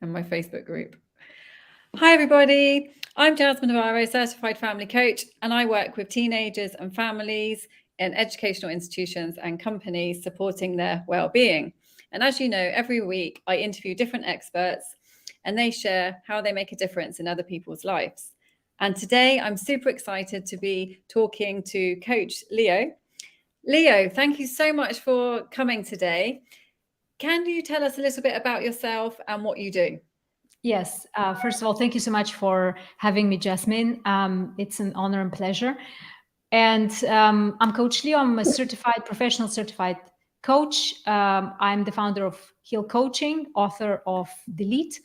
in my Facebook group. Hi, everybody. I'm Jasmine Navarro, certified family coach, and I work with teenagers and families in educational institutions and companies supporting their well-being. And as you know, every week I interview different experts and they share how they make a difference in other people's lives. And today I'm super excited to be talking to Coach Leo. Leo, thank you so much for coming today. Can you tell us a little bit about yourself and what you do? Yes. First of all, thank you so much for having me, Jasmine. It's an honor and pleasure. And I'm Coach Leo. I'm a professional certified coach. I'm the founder of Heal Coaching, author of Delete.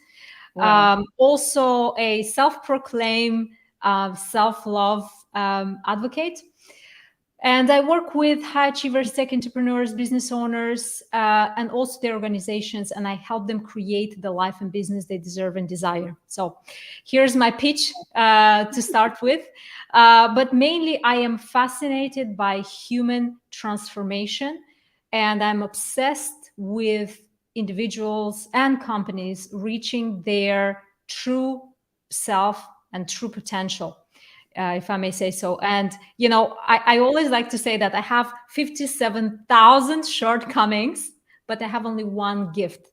Wow. Also a self-proclaimed self-love advocate. And I work with high achievers, tech entrepreneurs, business owners, and also their organizations, and I help them create the life and business they deserve and desire. So here's my pitch to start with. But mainly, I am fascinated by human transformation, and I'm obsessed with individuals and companies reaching their true self and true potential. If I may say so. And, I always like to say that I have 57,000 shortcomings, but I have only one gift.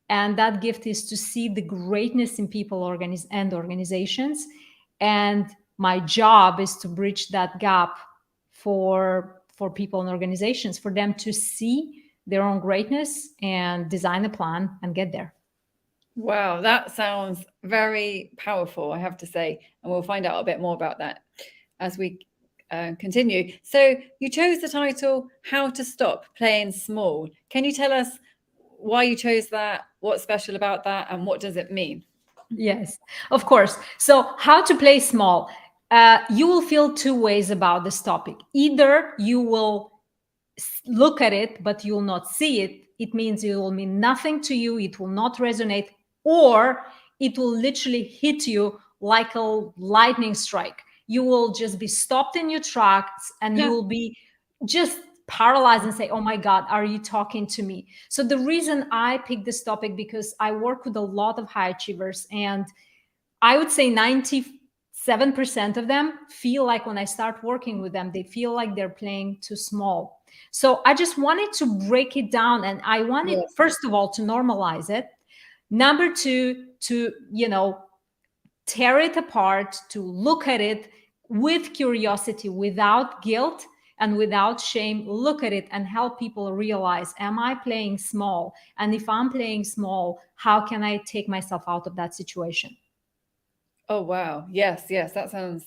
And that gift is to see the greatness in people and organizations. And my job is to bridge that gap for people and organizations, for them to see their own greatness and design a plan and get there. Wow, that sounds very powerful, I have to say. And we'll find out a bit more about that as we continue. So you chose the title, How to Stop Playing Small. Can you tell us why you chose that, what's special about that, and what does it mean? Yes, of course. So how to play small. You will feel two ways about this topic. Either you will look at it, but you will not see it. It means it will mean nothing to you. It will not resonate, or it will literally hit you like a lightning strike. You will just be stopped in your tracks and you will be just paralyzed and say, oh my God, are you talking to me? So the reason I picked this topic, because I work with a lot of high achievers, and I would say 97% of them feel like when I start working with them, they feel like they're playing too small. So I just wanted to break it down, and I wanted, first of all, to normalize it. Number two, to, tear it apart, to look at it with curiosity, without guilt and without shame. Look at it and help people realize, am I playing small? And if I'm playing small, how can I take myself out of that situation? Oh, wow. Yes, that sounds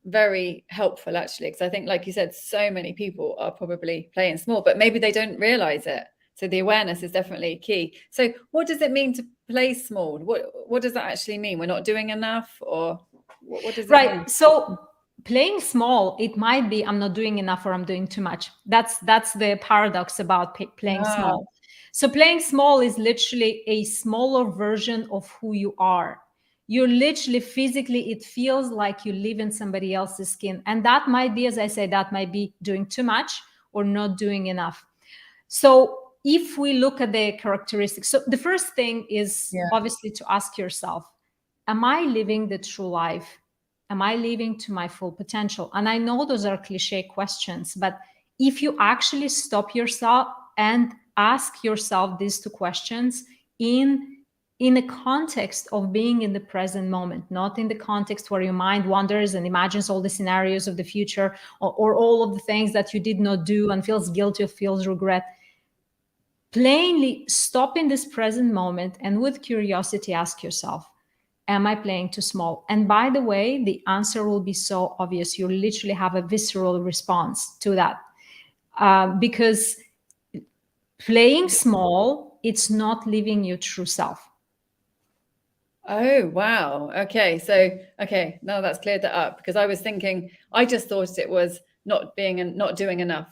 very helpful, actually, because I think, like you said, so many people are probably playing small, but maybe they don't realize it. So the awareness is definitely key. So what does it mean to play small? What does that actually mean? We're not doing enough, or what does it mean? So playing small, it might be I'm not doing enough or I'm doing too much. That's the paradox about playing small. So playing small is literally a smaller version of who you are. You're literally physically, it feels like you live in somebody else's skin. And that might be, as I say, that might be doing too much or not doing enough. So if we look at the characteristics, so the first thing is obviously to ask yourself, am I living the true life? Am I living to my full potential? And I know those are cliche questions, but if you actually stop yourself and ask yourself these two questions in a context of being in the present moment, not in the context where your mind wanders and imagines all the scenarios of the future, or all of the things that you did not do and feels guilty or feels regret. Plainly stop in this present moment and with curiosity ask yourself, am I playing too small? And by the way, the answer will be so obvious. You literally have a visceral response to that. Because playing small, it's not living your true self. Oh, wow. Okay. Now that's cleared that up, because I was thinking, I just thought it was not doing enough.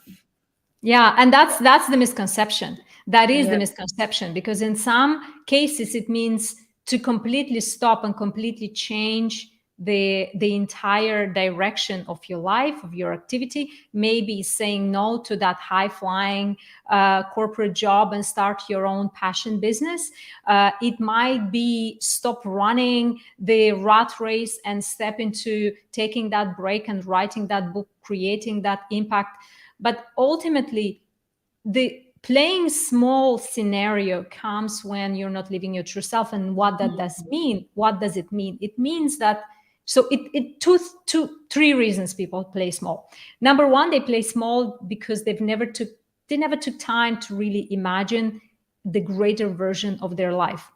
Yeah. And that's the misconception. That is the misconception, because in some cases, it means to completely stop and completely change the entire direction of your life, of your activity. Maybe saying no to that high flying corporate job and start your own passion business. It might be stop running the rat race and step into taking that break and writing that book, creating that impact. But ultimately, the playing small scenario comes when you're not living your true self. And what that does mean, what does it mean? It means that, so three reasons people play small. Number one, they play small because they never took time to really imagine the greater version of their life.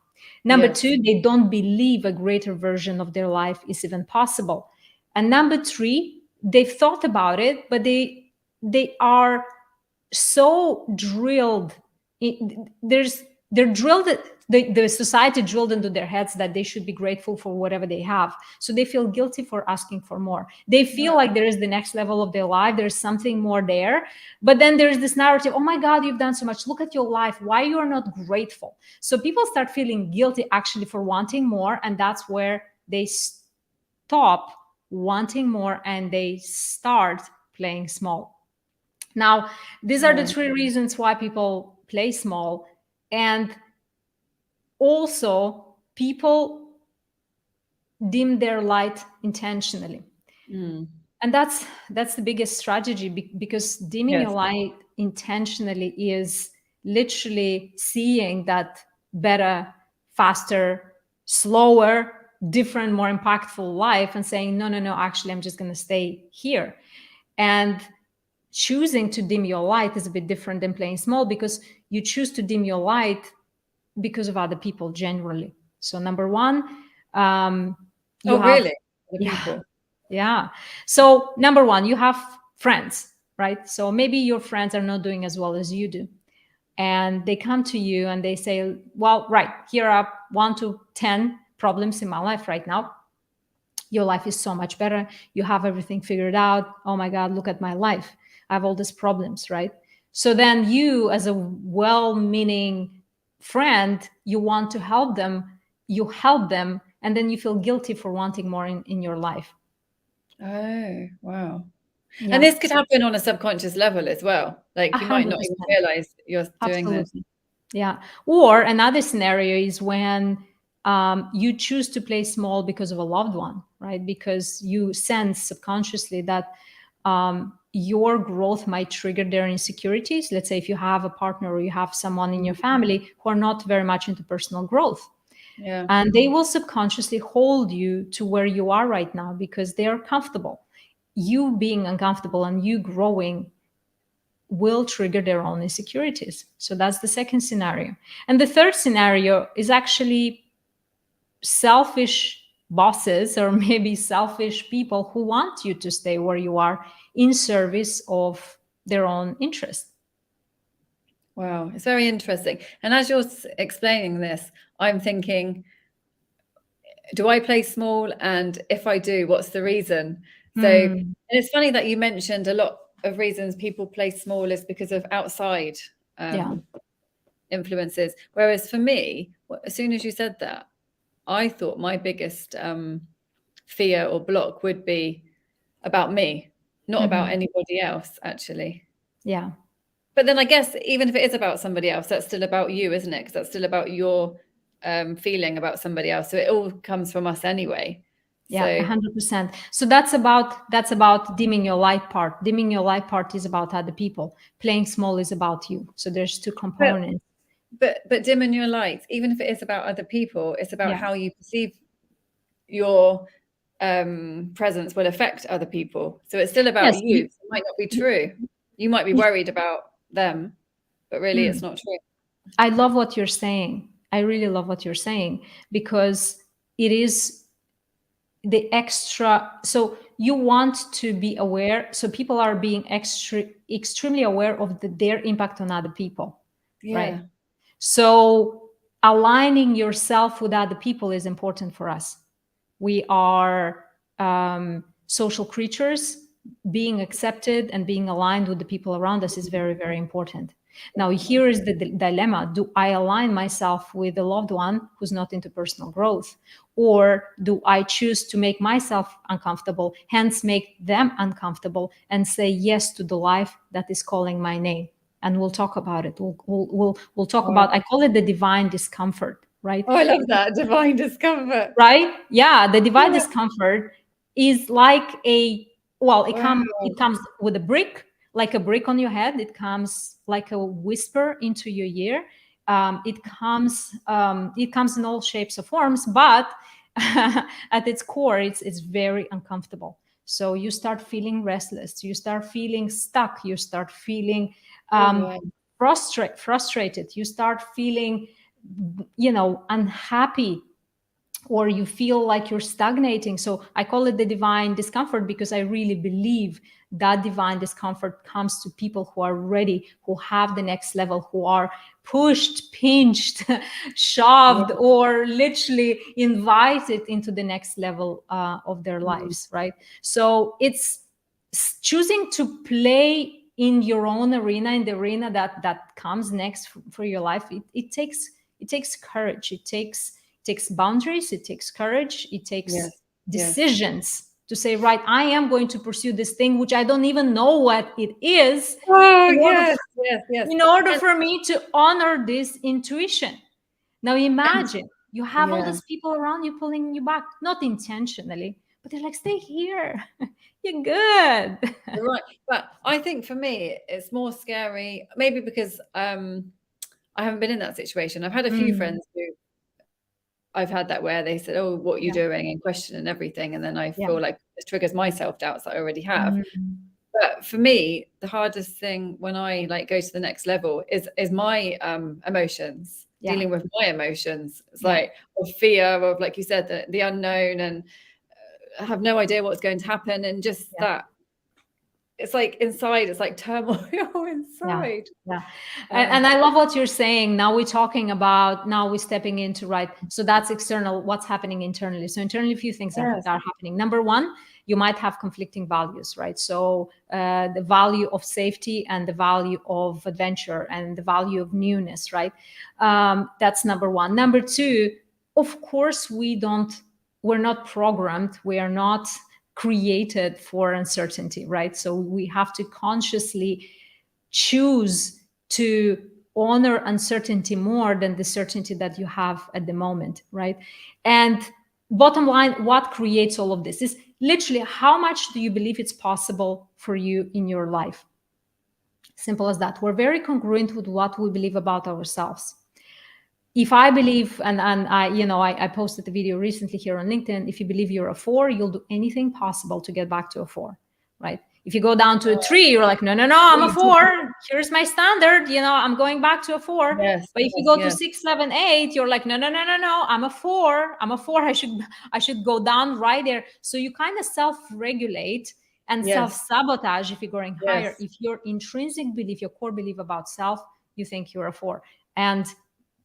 Number two, they don't believe a greater version of their life is even possible. And number three, they've thought about it, but they are so drilled. They're drilled. The society drilled into their heads that they should be grateful for whatever they have. So they feel guilty for asking for more. They feel like there is the next level of their life. There's something more there. But then there's this narrative, oh my God, you've done so much. Look at your life. Why you are not grateful? So people start feeling guilty actually for wanting more. And that's where they stop wanting more and they start playing small. Now, these are the three reasons why people play small. And also, people dim their light intentionally. And that's the biggest strategy, because dimming your light intentionally is literally seeing that better, faster, slower, different, more impactful life and saying, no, actually, I'm just going to stay here. And choosing to dim your light is a bit different than playing small, because you choose to dim your light because of other people generally. So number one, really? People. Yeah. So number one, you have friends, right? So maybe your friends are not doing as well as you do. And they come to you and they say, well, right, here are 1 to 10 problems in my life right now. Your life is so much better. You have everything figured out. Oh my God, look at my life. I have all these problems, right? So then you, as a well-meaning friend, you want to help them, you help them, and then you feel guilty for wanting more in your life. Oh, wow. Yeah. And this could happen on a subconscious level as well. Like you 100%. Might not even realize you're doing this. Yeah. Or another scenario is when you choose to play small because of a loved one, right? Because you sense subconsciously that your growth might trigger their insecurities. Let's say if you have a partner or you have someone in your family who are not very much into personal growth. Yeah. And they will subconsciously hold you to where you are right now because they are comfortable. You being uncomfortable and you growing will trigger their own insecurities. So that's the second scenario. And the third scenario is actually selfish bosses or maybe selfish people who want you to stay where you are in service of their own interest. Wow, it's very interesting. And as you're explaining this, I'm thinking, do I play small? And if I do, what's the reason? So and it's funny that you mentioned a lot of reasons people play small is because of outside influences. Whereas for me, as soon as you said that, I thought my biggest fear or block would be about me, not about anybody else, actually. Yeah. But then I guess even if it is about somebody else, that's still about you, isn't it? Because that's still about your feeling about somebody else. So it all comes from us anyway. Yeah, 100%. So that's about dimming your light part. Dimming your light part is about other people. Playing small is about you. So there's two components. But dimming your light, even if it is about other people, it's about how you perceive your presence will affect other people. So it's still about you. It might not be true. You might be worried about them, but really it's not true. I love what you're saying. I really love what you're saying, because it is the extra. So you want to be aware. So people are being extremely aware of their impact on other people. Right. So aligning yourself with other people is important for us. We are social creatures. Being accepted and being aligned with the people around us is very, very important. Now, here is the dilemma. Do I align myself with a loved one who's not into personal growth? Or do I choose to make myself uncomfortable, hence make them uncomfortable, and say yes to the life that is calling my name? And we'll talk about it. We'll talk about, I call it the divine discomfort, right? Oh, I love that. Divine discomfort. Right? Yeah, the divine discomfort is like well, it comes with a brick, like a brick on your head. It comes like a whisper into your ear. It comes in all shapes or forms, but at its core, it's very uncomfortable. So you start feeling restless, you start feeling stuck, you start feeling frustrated, you start feeling, unhappy, or you feel like you're stagnating. So I call it the divine discomfort, because I really believe that divine discomfort comes to people who are ready, who have the next level, who are pushed, pinched, shoved, or literally invited into the next level of their lives, right? So it's choosing to play in your own arena, in the arena that comes next for your life. It takes courage. It takes boundaries, it takes courage, it takes decisions to say, right, I am going to pursue this thing, which I don't even know what it is, in order for me to honor this intuition. Now imagine you have all these people around you pulling you back, not intentionally, but they're like, stay here. You're good. You're right. But I think for me, it's more scary, maybe because I haven't been in that situation. I've had a few friends who I've had that where they said, oh, what are you doing, and questioning everything. And then I feel like it triggers my self-doubts that I already have. But for me, the hardest thing when I go to the next level is my emotions, dealing with my emotions. It's like of fear of, like you said, the unknown, and I have no idea what's going to happen. And just that it's like inside, it's like turmoil inside. And I love what you're saying. Now we're stepping into, right, so that's external, what's happening internally. So internally, a few things are happening. Number one, you might have conflicting values, right? So the value of safety and the value of adventure and the value of newness, right? That's number one. Number two, of course, we're not programmed, we are not created for uncertainty, right? So we have to consciously choose to honor uncertainty more than the certainty that you have at the moment, right? And bottom line, what creates all of this is literally how much do you believe it's possible for you in your life? Simple as that. We're very congruent with what we believe about ourselves. If I believe, and I posted a video recently here on LinkedIn, if you believe you're a 4, you'll do anything possible to get back to a 4, right? If you go down to a 3, you're like, no, I'm a 4. Here's my standard. I'm going back to a 4. But if you go to 6, 7, 8, you're like, no, I'm a 4. I'm a 4. I should go down right there. So you kind of self-regulate and self-sabotage if you're going higher. If your intrinsic belief, your core belief about self, you think you're a 4. And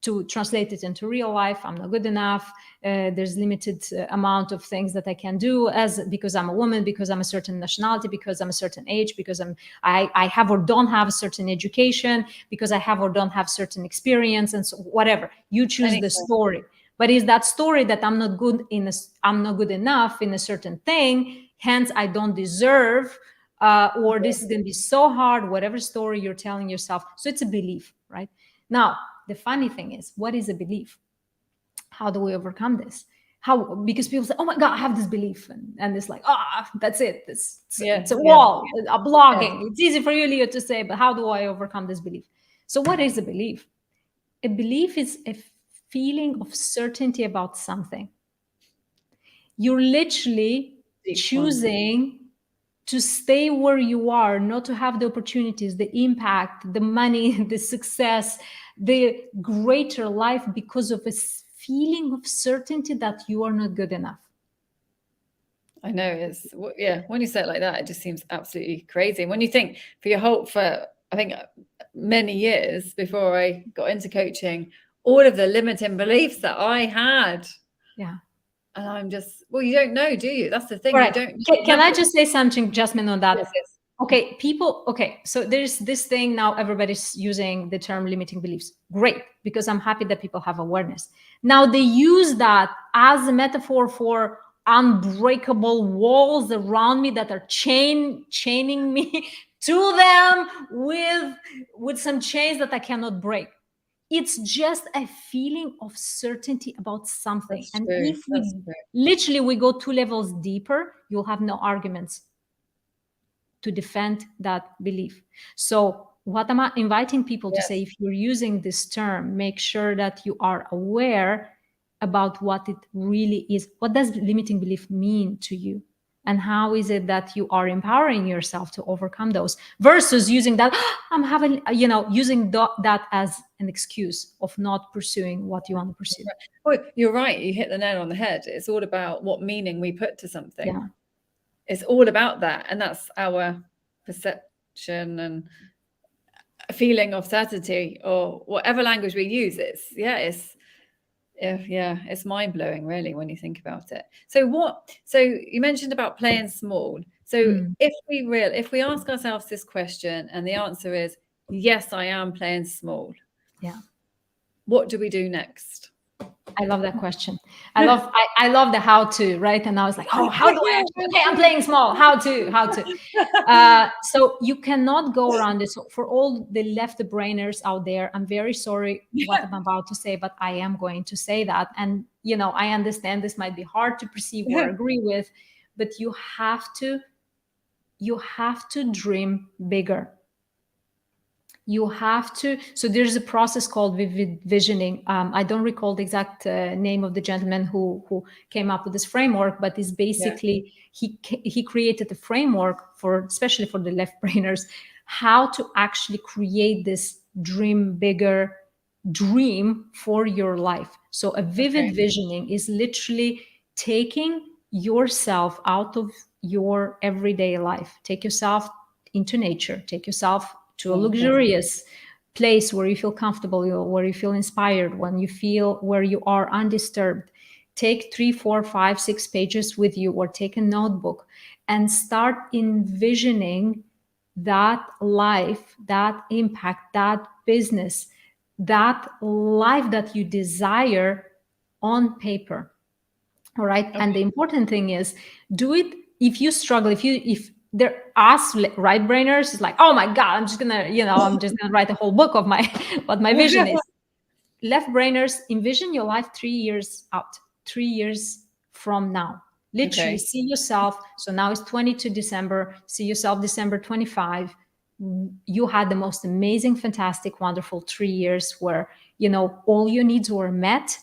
to translate it into real life, I'm not good enough. There's limited amount of things that I can do because I'm a woman, because I'm a certain nationality, because I'm a certain age, because I have or don't have a certain education, because I have or don't have certain experience, and so whatever. You choose the story. But is that story that I'm not good enough in a certain thing, hence I don't deserve, or this is going to be so hard, whatever story you're telling yourself. So it's a belief, right? Now, the funny thing is, what is a belief? How do we overcome this? Because people say, oh my God, I have this belief. And it's like, that's it. It's a wall, a blogging. It's easy for you, Leo, to say, but how do I overcome this belief? So what is a belief? A belief is a feeling of certainty about something. You're literally choosing to stay where you are, not to have the opportunities, the impact, the money, the success, the greater life, because of a feeling of certainty that you are not good enough. I know, when you say it like that, it just seems absolutely crazy. And when you think for I think many years before I got into coaching, all of the limiting beliefs that I had. And I'm just, you don't know, do you? That's the thing. Right. You don't. Can I just say something, Jasmine, on that? Yes. Okay, people, okay, so there's this thing now, everybody's using the term limiting beliefs. Great, because I'm happy that people have awareness. Now they use that as a metaphor for unbreakable walls around me that are chaining me to them with some chains that I cannot break. It's just a feeling of certainty about something. That's And true. if That's we true. literally we go 2 levels deeper, you'll have no arguments to defend that belief. So what I'm inviting people to say, Yes. if you're using this term, make sure that you are aware about what it really is. What does limiting belief mean to you? And how is it that you are empowering yourself to overcome those versus using that, I'm having, using that as an excuse of not pursuing what you want to pursue. Well, you're right. You hit the nail on the head. It's all about what meaning we put to something. Yeah. It's all about that. And that's our perception and a feeling of certainty, or whatever language we use. It's mind blowing, really, when you think about it. So you mentioned about playing small. So if we ask ourselves this question and the answer is yes, I am playing small. Yeah. What do we do next? I love that question. I love the how to, right? And I was like, oh, how do I actually, okay, I'm playing small. How to. So you cannot go around it. So for all the left brainers out there, I'm very sorry what I'm about to say, but I am going to say that. And, I understand this might be hard to perceive or agree with, but you have to dream bigger. You have to. So there's a process called vivid visioning. I don't recall the exact name of the gentleman who came up with this framework, but it's basically he created a framework for, especially for the left brainers, how to actually create this dream bigger dream for your life. So a vivid visioning is literally taking yourself out of your everyday life, take yourself into nature, take yourself to a luxurious place where you feel comfortable, where you feel inspired, where you are undisturbed. Take 3, 4, 5, 6 pages with you, or take a notebook and start envisioning that life, that impact, that business, that life that you desire on paper. All right. And the important thing is, do it. If you struggle, if there us right brainers is like, oh my God, I'm just gonna write a whole book of what my vision is. Left brainers, envision your life 3 years out, 3 years from now. Literally see yourself. So now it's 22 December. See yourself December 25. You had the most amazing, fantastic, wonderful 3 years where, all your needs were met.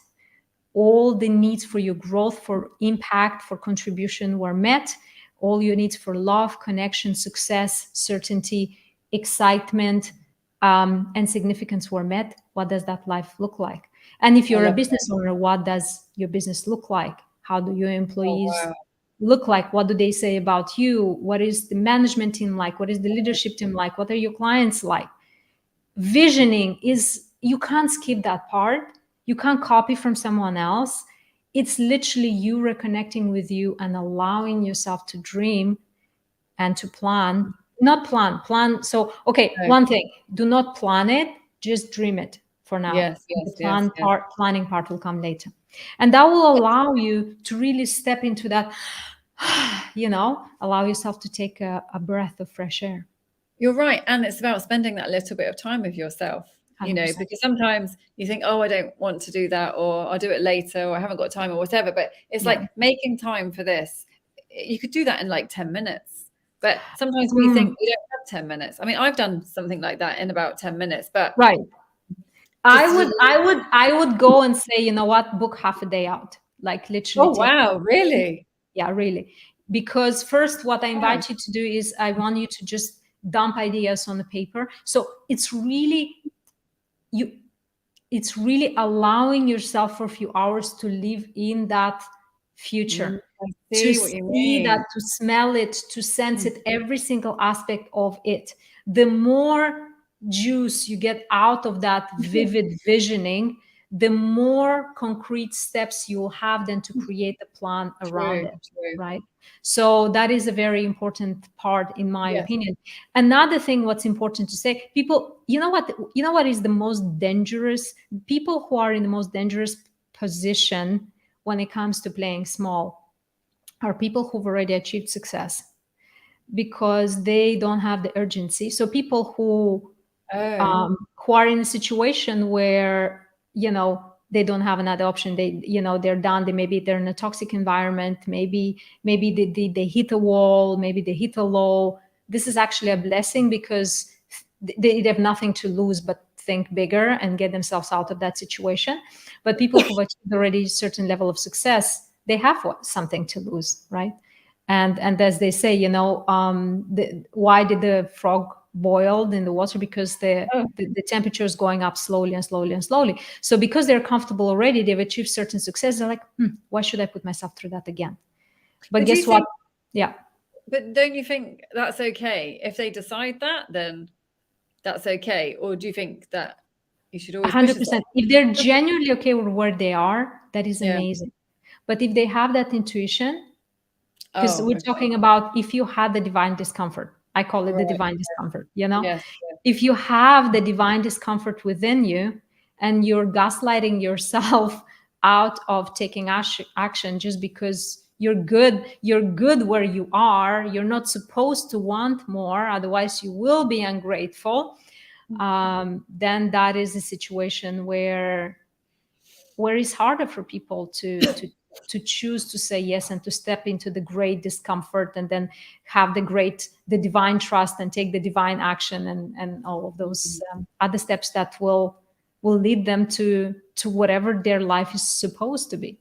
All the needs for your growth, for impact, for contribution were met. All your needs for love, connection, success, certainty, excitement, and significance were met. What does that life look like? And if you're a business owner, what does your business look like? How do your employees look like? What do they say about you? What is the management team like? What is the leadership team like? What are your clients like? Visioning is, you can't skip that part. You can't copy from someone else. It's literally you reconnecting with you and allowing yourself to dream and to plan. Not plan. So, one thing, do not plan it, just dream it for now. The planning part will come later. And that will allow you to really step into that, allow yourself to take a breath of fresh air. You're right. And it's about spending that little bit of time with yourself, 100%. because sometimes you think, oh, I don't want to do that, or I'll do it later, or I haven't got time, or whatever. But it's like making time for this. You could do that in like 10 minutes. But sometimes we think we don't have 10 minutes. I mean, I've done something like that in about 10 minutes, but right. I would go and say, you know what, book half a day out. Like literally. Oh, wow. Really? Yeah, really. Because first, what I invite you to do is I want you to just dump ideas on the paper. So it's really allowing yourself for a few hours to live in that future, to see that, to smell it, to sense it, every single aspect of it. The more juice you get out of that vivid visioning, the more concrete steps you'll have then to create a plan around True, it, true. right? So that is a very important part, in my Yes. opinion. Another thing, what's important to say, people, you know what is the most dangerous? People who are in the most dangerous position when it comes to playing small are people who've already achieved success, because they don't have the urgency. So people Oh, who are in a situation where, they don't have another option, they're done, they're in a toxic environment, maybe they hit a wall, maybe they hit a low. This is actually a blessing, because they have nothing to lose but think bigger and get themselves out of that situation. But people who've achieved already a certain level of success, they have something to lose, right? And as they say, why did the frog boiled in the water? Because oh. the temperature is going up slowly and slowly and slowly. So because they're comfortable already, they've achieved certain success, they're like, why should I put myself through that again? But But do you guess what? think, Yeah. but don't you think that's okay? If they decide that, then that's okay. Or do you think that you should always push yourself? 100%. If they're genuinely okay with where they are, that is Yeah. amazing. But if they have that intuition, because Oh, we're okay. talking about, if you had the divine discomfort, I call it the Right. divine discomfort, Yes. if you have the divine discomfort within you and you're gaslighting yourself out of taking action just because you're good where you are, you're not supposed to want more, otherwise you will be ungrateful. Then that is a situation where it's harder for people to choose to say yes and to step into the great discomfort, and then have the divine trust and take the divine action, and all of those other steps that will lead them to whatever their life is supposed to be.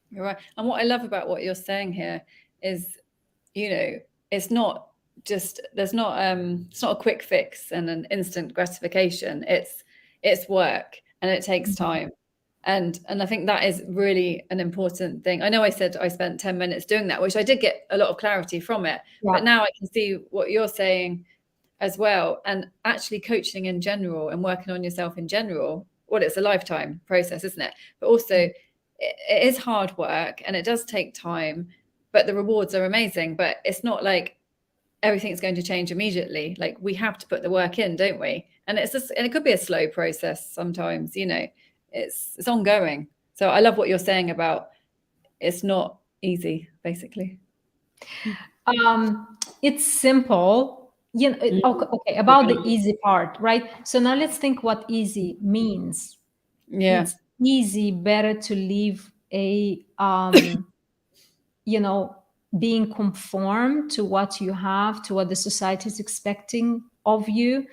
You're right. And what I love about what you're saying here is, it's not just it's not a quick fix and an instant gratification. It's work and it takes Mhm. time. And I think that is really an important thing. I know I said I spent 10 minutes doing that, which I did get a lot of clarity from it. Yeah. But now I can see what you're saying as well. And actually coaching in general and working on yourself in general, well, it's a lifetime process, isn't it? But also it is hard work and it does take time, but the rewards are amazing. But it's not like everything's going to change immediately. Like, we have to put the work in, don't we? And and it could be a slow process sometimes, it's ongoing. So I love what you're saying about it's not easy, basically. It's simple. Okay, about the easy part, right? So now let's think what easy means. Yeah. It's easy, better to live a being conformed to what you have, to what the society is expecting of you.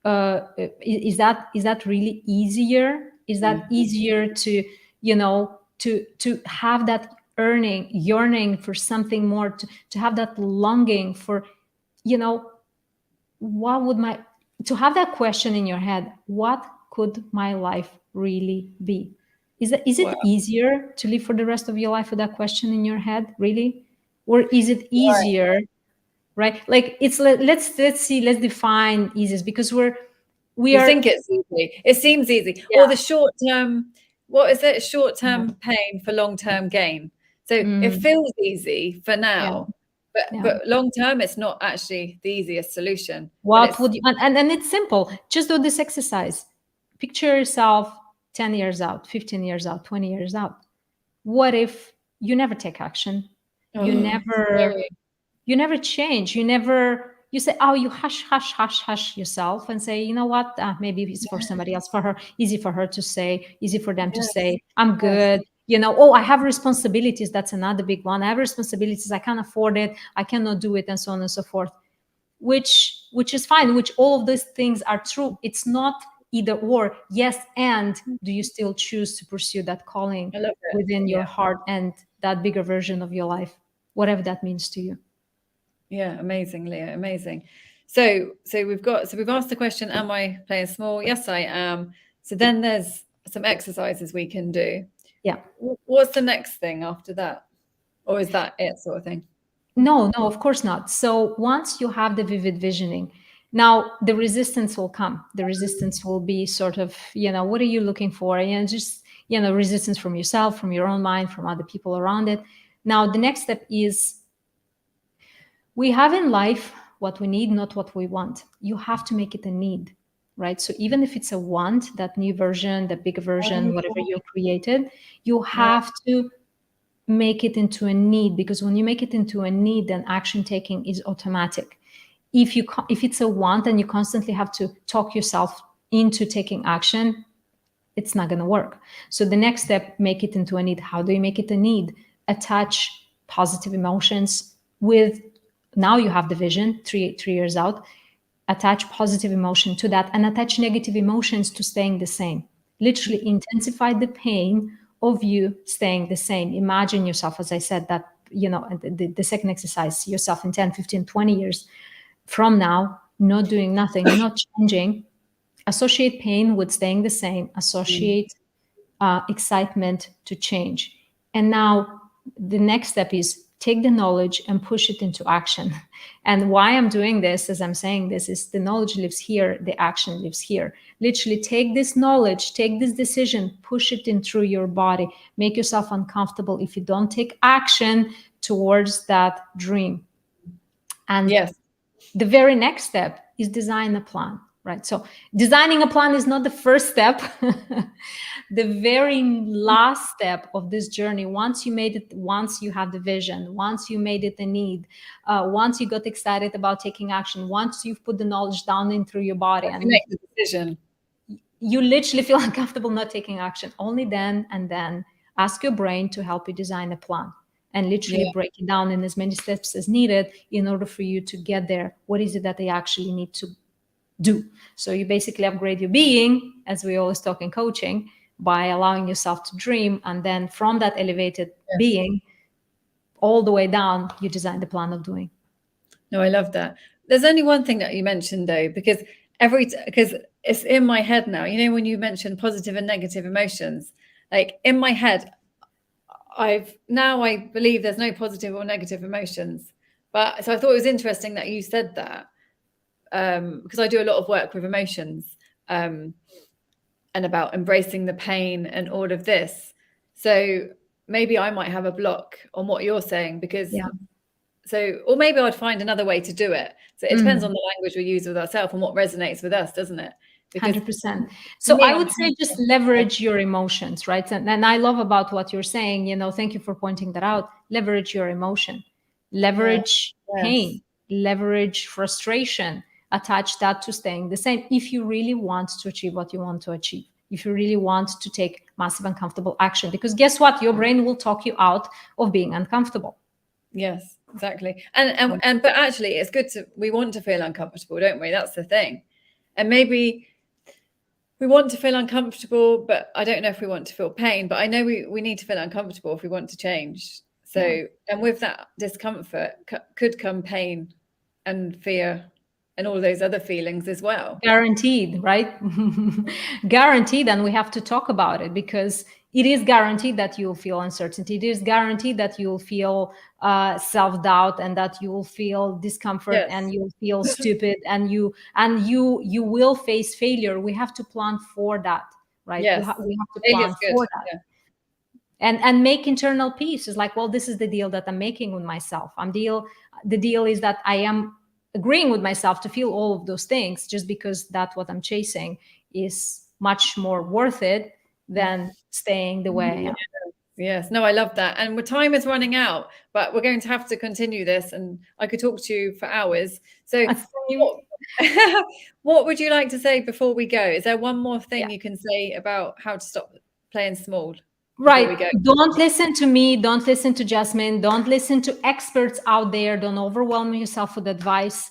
Is that really easier? Is that easier to to have that yearning for something more, to have that longing for, you know what would my to have that question in your head, what could my life really be? Is it Wow. easier to live for the rest of your life with that question in your head, really? Or is it Right. easier, right? Like, let's see, let's define easiest, because we You are. think it's easy. It seems easy. Or Yeah. the short term, what is it? Short term pain for long term gain. So it Mm, feels easy for yeah. now, but Yeah. but long term, it's not actually the easiest solution. But What it's would you, and it's simple. Just do this exercise. Picture yourself 10 years out, 15 years out, 20 years out. What if you never take action? You never scary. you never change. You say, oh, you hush yourself and say, you know what? Maybe it's for somebody else, for her, easy for her to say, easy for them to Yes, say, I'm yes. good. Oh, I have responsibilities. That's another big one. I have responsibilities. I can't afford it. I cannot do it, and so on and so forth. Which is fine, which all of these things are true. It's not either or. Yes, and do you still choose to pursue that calling I love it. within Yeah. your heart and that bigger version of your life, whatever that means to you? Yeah, amazing, Leah, amazing. So we've asked the question, am I playing small? Yes, I am. So then there's some exercises we can do. Yeah. What's the next thing after that? Or is that it, sort of thing? No, no, of course not. So once you have the vivid visioning, now the resistance will come. The resistance will be sort of, what are you looking for? And just resistance from yourself, from your own mind, from other people around it. Now, the next step is, we have in life what we need, not what we want. You have to make it a need, right? So even if it's a want, that new version, that bigger version, whatever you created, you have to make it into a need, because when you make it into a need, then action taking is automatic. If it's a want and you constantly have to talk yourself into taking action, it's not going to work. So the next step, make it into a need. How do you make it a need? Attach positive emotions with, now you have the vision, three years out, attach positive emotion to that, and attach negative emotions to staying the same. Literally intensify the pain of you staying the same. Imagine yourself, as I said, that, the second exercise, yourself in 10, 15, 20 years from now, not doing nothing, not changing. Associate pain with staying the same. Associate excitement to change. And now the next step is take the knowledge and push it into action. And why I'm doing this, as I'm saying this, is the knowledge lives here, the action lives here. Literally take this knowledge, take this decision, push it in through your body, make yourself uncomfortable if you don't take action towards that dream. And the very next step is design a plan, right? So designing a plan is not the first step. The very last step of this journey, once you made it, once you had the vision, once you made it a need, once you got excited about taking action, once you've put the knowledge down in through your body and make the decision, you literally feel uncomfortable not taking action. Only then and then ask your brain to help you design a plan and literally break it down in as many steps as needed in order for you to get there. What is it that they actually need to do? So you basically upgrade your being, as we always talk in coaching, by allowing yourself to dream. And then from that elevated being all the way down, you design the plan of doing. No, I love that. There's only one thing that you mentioned though, because it's in my head now, when you mentioned positive and negative emotions, like in my head, I believe there's no positive or negative emotions. But so I thought it was interesting that you said that, because I do a lot of work with emotions, and about embracing the pain and all of this. So maybe I might have a block on what you're saying, because or maybe I'd find another way to do it. So it depends on the language we use with ourselves and what resonates with us, doesn't it? 100%. So I would say just leverage your emotions, right? And I love about what you're saying, thank you for pointing that out. Leverage your emotion, leverage pain, leverage frustration, attach that to staying the same. If you really want to achieve what you want to achieve, if you really want to take massive uncomfortable action, because guess what? Your brain will talk you out of being uncomfortable. Yes, exactly. And but actually it's good we want to feel uncomfortable, don't we? That's the thing. And maybe we want to feel uncomfortable, but I don't know if we want to feel pain, but I know we need to feel uncomfortable if we want to change. So, and with that discomfort could come pain and fear and all those other feelings as well. Guaranteed, right? Guaranteed. And we have to talk about it, because it is guaranteed that you'll feel uncertainty. It is guaranteed that you'll feel self-doubt, and that you will feel discomfort, and you'll feel stupid, and you will face failure. We have to plan for that, right? Yes. We have to plan for that. And make internal peace. It's like, well, this is the deal that I'm making with myself. The deal is that I am agreeing with myself to feel all of those things, just because that's what I'm chasing is much more worth it than staying the way I am. Yes. No, I love that. And time is running out, but we're going to have to continue this, and I could talk to you for hours. So what would you like to say before we go? Is there one more thing you can say about how to stop playing small? Right. Don't listen to me. Don't listen to Jasmine. Don't listen to experts out there. Don't overwhelm yourself with advice.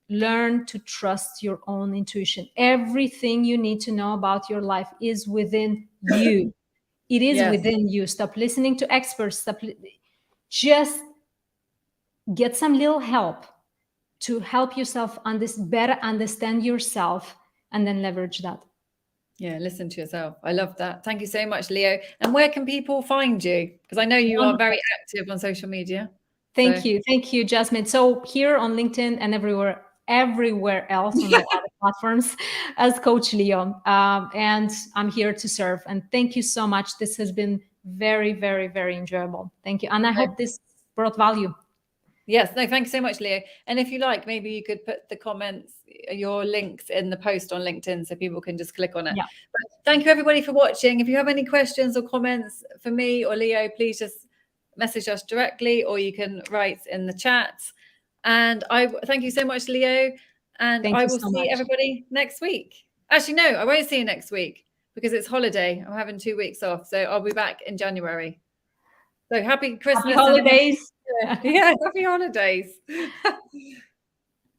Learn to trust your own intuition. Everything you need to know about your life is within you. It is within you. Stop listening to experts. Just get some little help to help yourself better understand yourself, and then leverage that. Yeah, listen to yourself. I love that. Thank you so much, Leo. And where can people find you? Because I know you are very active on social media. Thank you. Thank you, Jasmine. So here on LinkedIn and everywhere everywhere else on all other platforms as Coach Leo. And I'm here to serve. And thank you so much. This has been very, very, very enjoyable. Thank you. And I hope this brought value. Yes, no, thank you so much, Leo. And if you like, maybe you could put the comments, your links in the post on LinkedIn so people can just click on it. Yeah. But thank you everybody for watching. If you have any questions or comments for me or Leo, please just message us directly, or you can write in the chat. And I thank you so much, Leo. And I will see everybody next week. Actually, no, I won't see you next week because it's holiday. I'm having 2 weeks off. So I'll be back in January. So happy Christmas. Happy holidays. Yeah, happy holidays.